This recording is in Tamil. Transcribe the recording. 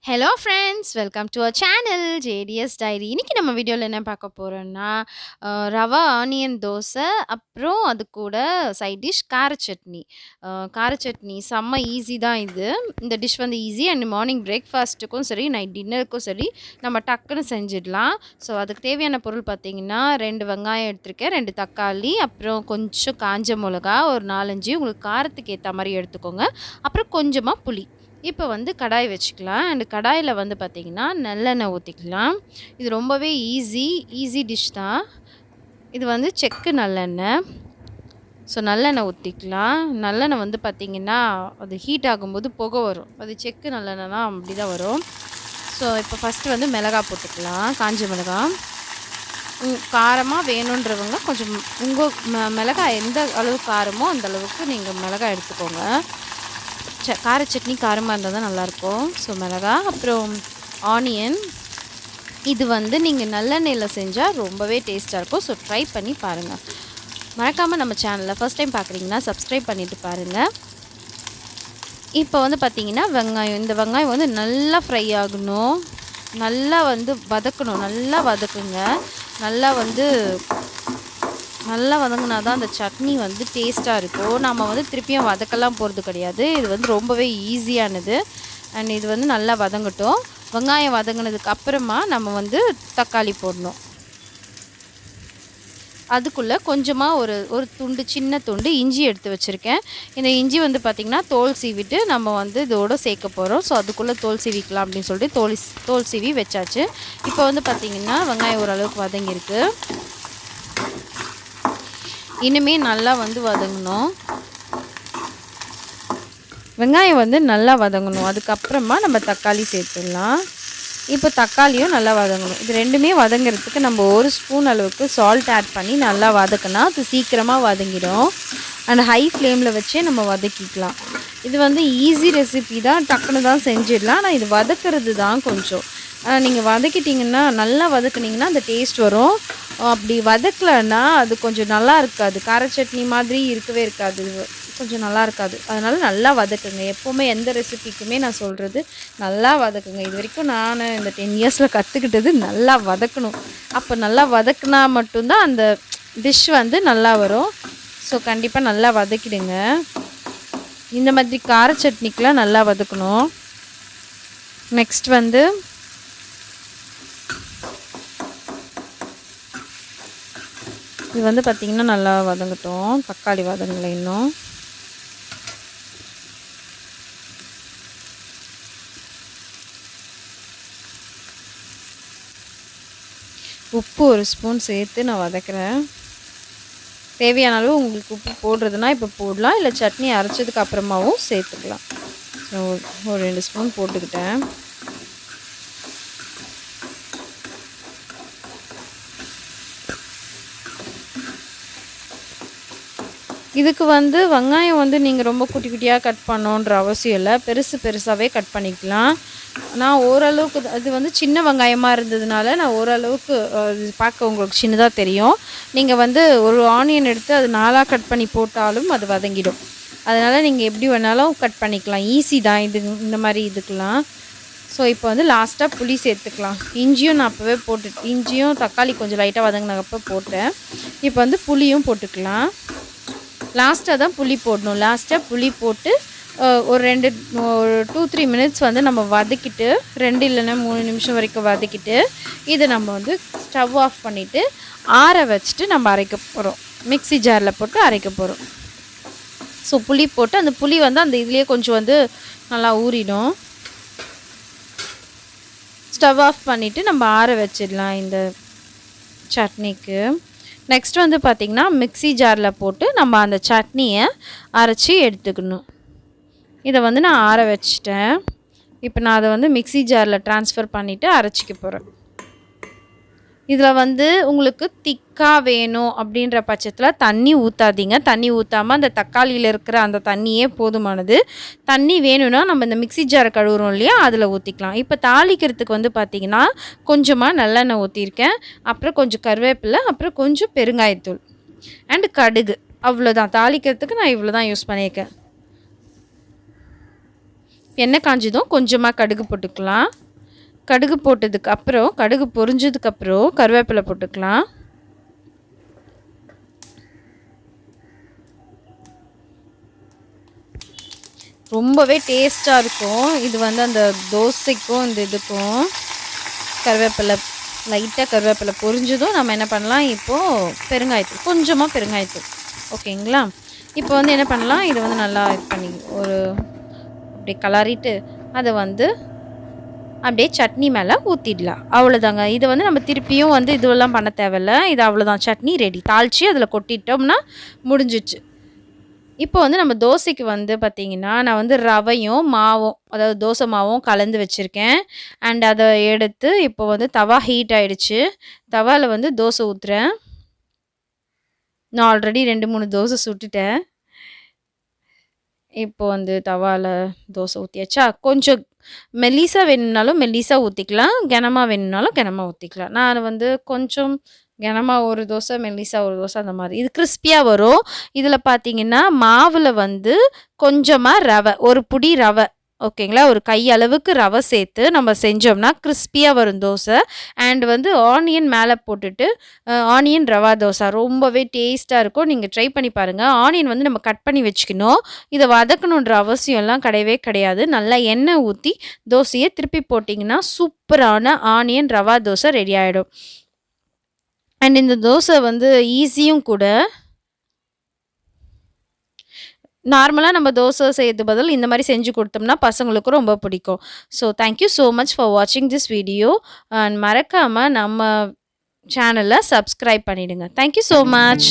Hello friends! Welcome to our channel JDS diary. இன்னைக்கு நம்ம வீடியோல என்ன பார்க்க போறோம்னா, ரவா ஆனியன் தோசை, அப்புறம் அது கூட சைட் டிஷ் கார சட்னி. கார சட்னி செம்ம ஈஸி தான் இது. இந்த டிஷ் வந்து ஈஸி அண்ட் மார்னிங் பிரேக்ஃபாஸ்ட்டுக்கும் சரி, நைட் டின்னருக்கும் சரி, நம்ம டக்குன்னு செஞ்சிடலாம். ஸோ அதுக்கு தேவையான பொருள் பார்த்தீங்கன்னா, 2 வெங்காயம் எடுத்திருக்கேன், 2 தக்காளி, அப்புறம் கொஞ்சம் காஞ்ச மிளகா, ஒரு 4, 5 உங்களுக்கு காரத்துக்கு ஏத்த மாரி எடுத்துக்கோங்க. அப்புறம் கொஞ்சமா புளி. இப்போ வந்து கடாய் வச்சுக்கலாம். அண்ட் கடாயில வந்து பார்த்தீங்கன்னா, நல்லெண்ணெய் ஊத்திக்கலாம். இது ரொம்பவே ஈஸி டிஷ் தான். இது வந்து செக்கு நல்லெண்ணெய். ஸோ நல்லெண்ணெய் ஊத்திக்கலாம். நல்லெண்ணெய் வந்து பார்த்தீங்கன்னா, அது ஹீட் ஆகும்போது புகை வரும். அது செக்கு நல்லெண்ணெய்னா அப்படி தான் வரும். ஸோ இப்போ ஃபஸ்ட்டு வந்து மிளகா போட்டுக்கலாம். காஞ்ச மிளகா. காரமா வேணுன்றவங்க கொஞ்சம் உங்க மிளகாய் எந்த அளவு காரமோ, அந்த அளவுக்கு நீங்க மிளகாய் எடுத்துக்கோங்க. கார சட்னி காரமாக இருந்தால் தான் நல்லாயிருக்கும். ஸோ மிளகா, அப்புறம் ஆனியன். இது வந்து நீங்கள் நல்லெண்ணெயில் செஞ்சால் ரொம்பவே டேஸ்ட்டாக இருக்கும். ஸோ ட்ரை பண்ணி பாருங்கள். மறக்காமல் நம்ம சேனலில் ஃபஸ்ட் டைம் பார்க்குறீங்கன்னா சப்ஸ்கிரைப் பண்ணிவிட்டு பாருங்கள். இப்போ வந்து பார்த்திங்கன்னா வெங்காயம், இந்த வெங்காயம் வந்து நல்லா ஃப்ரை ஆகணும். நல்லா வந்து வதக்கணும். நல்லா வதக்குங்க. நல்லா வதங்கினா தான் அந்த சட்னி வந்து டேஸ்ட்டாக இருக்கும். நம்ம வந்து திருப்பியும் வதக்கலாம் போகிறது கிடையாது. இது வந்து ரொம்பவே ஈஸியானது. அண்ட் இது வந்து நல்லா வதங்கட்டும். வெங்காயம் வதங்கினதுக்கு அப்புறமா நம்ம வந்து தக்காளி போடணும். அதுக்குள்ளே கொஞ்சமாக ஒரு துண்டு, சின்ன துண்டு இஞ்சி எடுத்து வச்சுருக்கேன். இந்த இஞ்சி வந்து பார்த்திங்கன்னா தோல் சீவிட்டு நம்ம வந்து இதோடு சேர்க்க போகிறோம். ஸோ அதுக்குள்ளே தோல் சீவிக்கலாம் அப்படின்னு சொல்லிட்டு தோல் சீவி வச்சாச்சு. இப்போ வந்து பார்த்திங்கன்னா வெங்காயம் ஓரளவுக்கு வதங்கியிருக்கு. இனிமே நல்லா வந்து வதங்கணும். வெங்காயம் வந்து நல்லா வதங்கணும். அதுக்கப்புறமா நம்ம தக்காளி சேர்த்துடலாம். இப்போ தக்காளியும் நல்லா வதங்கணும். இது ரெண்டுமே வதங்கிறதுக்கு நம்ம 1 ஸ்பூன் அளவுக்கு சால்ட் ஆட் பண்ணி நல்லா வதக்கினா அது சீக்கிரமாக வதங்கிடும். அண்ட் ஹை ஃப்ளேமில் வச்சே நம்ம வதக்கிக்கலாம். இது வந்து ஈஸி ரெசிபி தான், டக்குன்னு தான் செஞ்சிடலாம். ஆனால் இது வதக்கிறது தான் கொஞ்சம். நீங்கள் வதக்கிட்டிங்கன்னா, நல்லா வதக்குனிங்கன்னா அந்த டேஸ்ட் வரும். அப்படி வதக்கலைன்னா அது கொஞ்சம் நல்லா இருக்காது. கார சட்னி மாதிரி இருக்கவே இருக்காது. கொஞ்சம் நல்லா இருக்காது. அதனால் நல்லா வதக்குங்க. எப்போவுமே எந்த ரெசிபிக்குமே நான் சொல்கிறது நல்லா வதக்குங்க. இது வரைக்கும் நான் இந்த 10 இயர்ஸில் கற்றுக்கிட்டது நல்லா வதக்கணும். அப்போ நல்லா வதக்குனா மட்டும்தான் அந்த டிஷ் வந்து நல்லா வரும். ஸோ கண்டிப்பாக நல்லா வதக்கிடுங்க. இந்த மாதிரி கார சட்னிக்கெலாம் நல்லா வதக்கணும். நெக்ஸ்ட் வந்து இது வந்து பார்த்திங்கன்னா நல்லா வதங்கட்டும். தக்காளி வதங்கலை இன்னும். உப்பு 1 ஸ்பூன் சேர்த்து நான் வதக்குறேன். தேவையான அளவு உங்களுக்கு உப்பு போடுறதுனா இப்போ போடலாம். இல்லை சட்னி அரைச்சதுக்கு அப்புறமாவும் சேர்த்துக்கலாம். ஸோ ஒரு 2 ஸ்பூன் போட்டுக்கிட்டேன். இதுக்கு வந்து வெங்காயம் வந்து நீங்கள் ரொம்ப குட்டி குட்டியாக கட் பண்ணணுன்ற அவசியம் இல்லை. பெருசாகவே கட் பண்ணிக்கலாம். நான் ஓரளவுக்கு அது வந்து சின்ன வெங்காயமாக இருந்ததுனால நான் ஓரளவுக்கு பார்க்க உங்களுக்கு சின்னதாக தெரியும். நீங்கள் வந்து ஒரு ஆனியன் எடுத்து அது 4ஆக கட் பண்ணி போட்டாலும் அது வதங்கிடும். அதனால் நீங்கள் எப்படி வேணாலும் கட் பண்ணிக்கலாம். ஈஸி தான் இது, இந்த மாதிரி இதுக்கெலாம். ஸோ இப்போ வந்து லாஸ்ட்டாக புளி சேர்த்துக்கலாம். இஞ்சியும் நான் அப்போவே இஞ்சியும் தக்காளி கொஞ்சம் லைட்டாக வதங்கினப்போ போட்டேன். இப்போ வந்து புளியும் போட்டுக்கலாம். லாஸ்ட்டாக தான் புளி போடணும். லாஸ்ட்டாக புளி போட்டு ஒரு 2-3 மினிட்ஸ் வந்து நம்ம வதக்கிட்டு 2 இல்லைன்னா 3 நிமிஷம் வரைக்கும் வதக்கிட்டு இதை நம்ம வந்து ஸ்டவ் ஆஃப் பண்ணிவிட்டு ஆற வச்சுட்டு நம்ம அரைக்க போகிறோம். மிக்ஸி ஜாரில் போட்டு அரைக்க போகிறோம். ஸோ புளி போட்டு அந்த புளி வந்து அந்த இதுலேயே கொஞ்சம் வந்து நல்லா ஊறிடும். ஸ்டவ் ஆஃப் பண்ணிவிட்டு நம்ம ஆற வச்சிடலாம் இந்த சட்னிக்கு. நெக்ஸ்ட் வந்து பார்த்திங்கன்னா மிக்ஸி ஜாரில் போட்டு நம்ம அந்த சட்னியை அரைச்சி எடுத்துக்கணும். இதை வந்து நான் ஆற வச்சிட்டேன். இப்போ நான் அதை வந்து மிக்ஸி ஜாரில் ட்ரான்ஸ்ஃபர் பண்ணிவிட்டு அரைச்சிக்க போகிறேன். இதில் வந்து உங்களுக்கு திக்காக வேணும் அப்படின்ற பட்சத்தில் தண்ணி ஊற்றாதீங்க. தண்ணி ஊற்றாமல் அந்த தக்காளியில் இருக்கிற அந்த தண்ணியே போதுமானது. தண்ணி வேணும்னா நம்ம இந்த மிக்ஸி ஜாரை கழுவுறோம் இல்லையா, அதில் ஊற்றிக்கலாம். இப்போ தாளிக்கிறதுக்கு வந்து பார்த்திங்கன்னா கொஞ்சமாக நல்லெண்ணெய் ஊற்றிருக்கேன். அப்புறம் கொஞ்சம் கருவேப்பிலை, அப்புறம் கொஞ்சம் பெருங்காயத்தூள் அண்டு கடுகு. அவ்வளோதான். தாளிக்கிறதுக்கு நான் இவ்வளோ தான் யூஸ் பண்ணியிருக்கேன். எண்ணெய் காஞ்சதும் கொஞ்சமாக கடுகு போட்டுக்கலாம். கடுகு போட்டதுக்கு அப்புறம் கடுகு பொரிஞ்சதுக்கப்புறம் கருவேப்பிலை போட்டுக்கலாம். ரொம்பவே டேஸ்ட்டாக இருக்கும். இது வந்து அந்த தோசைக்கும் இந்த இதுக்கும் கருவேப்பிலை லைட்டாக கருவேப்பிலை பொரிஞ்சதும் நம்ம என்ன பண்ணலாம், இப்போது பெருங்காயத்தூள் கொஞ்சமாக பெருங்காயத்தூள் ஓகேங்களா. இப்போ வந்து என்ன பண்ணலாம், இதை வந்து நல்லா இது பண்ணி அப்படி கலரிட்டு அதை வந்து அப்படியே சட்னி மேலே ஊற்றிடலாம். அவ்வளோதாங்க. இதை வந்து நம்ம திருப்பியும் வந்து இதுவெல்லாம் பண்ண தேவையில்ல. இது அவ்வளோதான், சட்னி ரெடி. தாளித்து அதில் கொட்டிட்டோம்னா முடிஞ்சிச்சு. இப்போ வந்து நம்ம தோசைக்கு வந்து பார்த்திங்கன்னா, நான் வந்து ரவையும் மாவும் அதாவது தோசை மாவும் கலந்து வச்சுருக்கேன். அண்ட் அதை எடுத்து இப்போ வந்து தவா ஹீட் ஆகிடுச்சு. தவாவில் வந்து தோசை ஊற்றுறேன். நான் ஆல்ரெடி 2-3 தோசை சுட்டுட்டேன். இப்போ வந்து தவாவில் தோசை ஊற்றியாச்சா, கொஞ்சம் மெல்லிசா வேணும்னாலும் மெல்லிசா ஊற்றிக்கலாம், கனமா வேணும்னாலும் கனமா ஊற்றிக்கலாம். நான் வந்து கொஞ்சம் கனமா ஒரு தோசை, மெல்லிசா ஒரு தோசை அந்த மாதிரி. இது கிறிஸ்பியாக வரும். இதில் பார்த்தீங்கன்னா மாவில் வந்து கொஞ்சமாக ரவை, ஒரு புடி ரவை ஓகேங்களா, ஒரு கையளவுக்கு ரவை சேர்த்து நம்ம செஞ்சோம்னா கிறிஸ்பியாக வரும் தோசை. அண்ட் வந்து ஆனியன் மேலே போட்டுட்டு ஆனியன் ரவா தோசை ரொம்பவே டேஸ்ட்டாக இருக்கும். நீங்கள் ட்ரை பண்ணி பாருங்கள். ஆனியன் வந்து நம்ம கட் பண்ணி வச்சுக்கணும். இதை வதக்கணுன்ற அவசியம்லாம் கிடையவே கிடையாது. நல்லா எண்ணெய் ஊற்றி தோசையை திருப்பி போட்டிங்கன்னா சூப்பரான ஆனியன் ரவா தோசை ரெடி ஆகிடும். அண்ட் இந்த தோசை வந்து ஈஸியும் கூட. நார்மலாக நம்ம தோசை செய்யறது பதில் இந்த மாதிரி செஞ்சு கொடுத்தோம்னா பசங்களுக்கும் ரொம்ப பிடிக்கும். So thank you so much for வாட்சிங் திஸ் வீடியோ. அண்ட் மறக்காமல் நம்ம சேனலை சப்ஸ்கிரைப் பண்ணிவிடுங்க. Thank you so much.